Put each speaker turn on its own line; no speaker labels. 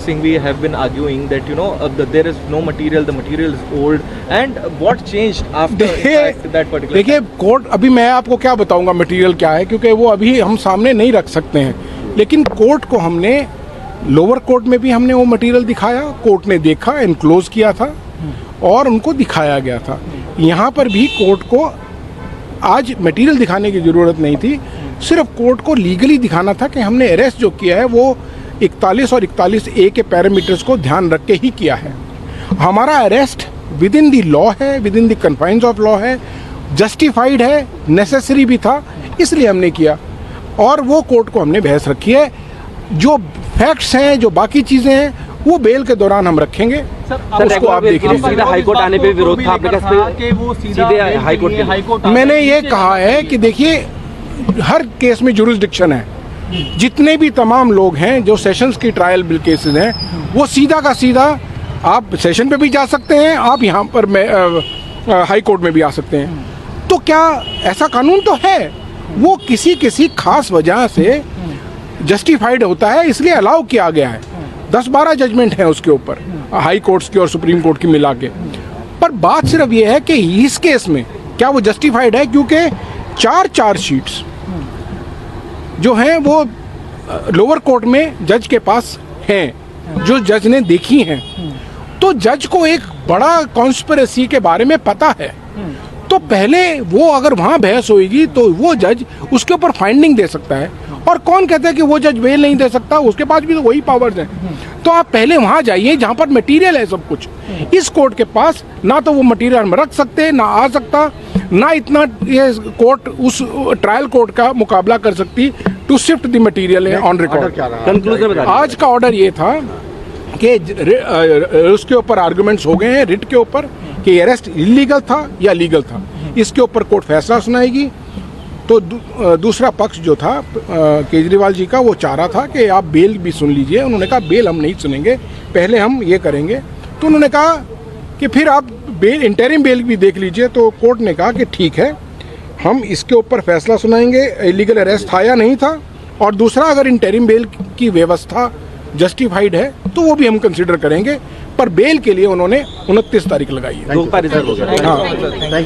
Singh have been arguing that there is no material, the material is old, and what changed after that particular?
देखिए court, अभी मैं आपको क्या बताऊंगा material क्या है, क्योंकि वो अभी हम सामने नहीं रख सकते हैं, लेकिन कोर्ट को हमने लोअर कोर्ट में भी हमने वो मटेरियल दिखाया, कोर्ट ने देखा, एनक्लोज किया था और उनको दिखाया गया था। यहाँ पर भी कोर्ट को आज मटेरियल दिखाने की ज़रूरत नहीं थी, सिर्फ कोर्ट को लीगली दिखाना था कि हमने अरेस्ट जो किया है वो 41 और 41A के पैरामीटर्स को ध्यान रख के ही किया है। हमारा arrest within the law है, within the confines of law है, जस्टिफाइड है, नेसेसरी भी था, इसलिए हमने किया और वो कोर्ट को हमने बहस रखी है। जो फैक्ट्स हैं, जो बाकी चीज़ें हैं, वो बेल के दौरान हम रखेंगे। उसको आप देख लीजिए।
हाईकोर्ट आने पे विरोध था आपने कहा कि वो सीधे हाईकोर्ट।
मैंने ये कहा है कि देखिए हर केस में जुरिस्डिक्शन है। जितने भी तमाम लोग हैं जो सेशंस की ट्रायल बिल केसेस हैं, वो सीधा का सीधा आप सेशन पे भी जा सकते हैं, आप यहाँ पर हाई कोर्ट में भी आ सकते हैं। तो क्या ऐसा कानून तो है, वो किसी खास वजह से जस्टिफाइड होता है, इसलिए अलाउ किया गया है। 10-12 जजमेंट हैं उसके ऊपर, हाई कोर्ट्स की और सुप्रीम कोर्ट की मिला के। पर बात सिर्फ ये है कि इस केस में क्या वो जस्टिफाइड है, क्योंकि 4 चार्जशीट्स जो हैं वो लोअर कोर्ट में जज के पास हैं, जो जज ने देखी हैं। तो जज को एक बड़ा कॉन्स्पिरेसी के बारे में पता है, तो पहले वो अगर वहाँ बहस होगी तो वो जज उसके ऊपर फाइंडिंग दे सकता है। और कौन कहता है कि वो जज बेल नहीं दे सकता, उसके पास भी तो वही पावर्स हैं। तो आप पहले वहाँ जाइए जहाँ पर मटेरियल है सब कुछ। इस कोर्ट के पास ना तो वो मटेरियल हम रख सकते, ना आ सकता, ना इतना ये कोर्ट उस ट्रायल कोर्ट का मुकाबला कर सकती to shift the material on record. आज का ऑर्डर ये था कि उसके ऊपर आर्गुमेंट्स हो गए हैं रिट के ऊपर कि अरेस्ट इलीगल था या लीगल था, इसके ऊपर कोर्ट फैसला सुनाएगी। तो दूसरा पक्ष जो था केजरीवाल जी का, वो चाह रहा था कि आप बेल भी सुन लीजिए। उन्होंने कहा बेल हम नहीं सुनेंगे, पहले हम ये करेंगे। तो उन्होंने कहा कि फिर आप बेल, इंटरिम बेल भी देख लीजिए। तो कोर्ट ने कहा कि ठीक है, हम इसके ऊपर फैसला सुनाएंगे, इलीगल अरेस्ट था या नहीं था, और दूसरा अगर इंटरिम बेल की व्यवस्था जस्टिफाइड है तो वो भी हम कंसिडर करेंगे। पर बेल के लिए उन्होंने 29 तारीख लगाई है।
हाँ।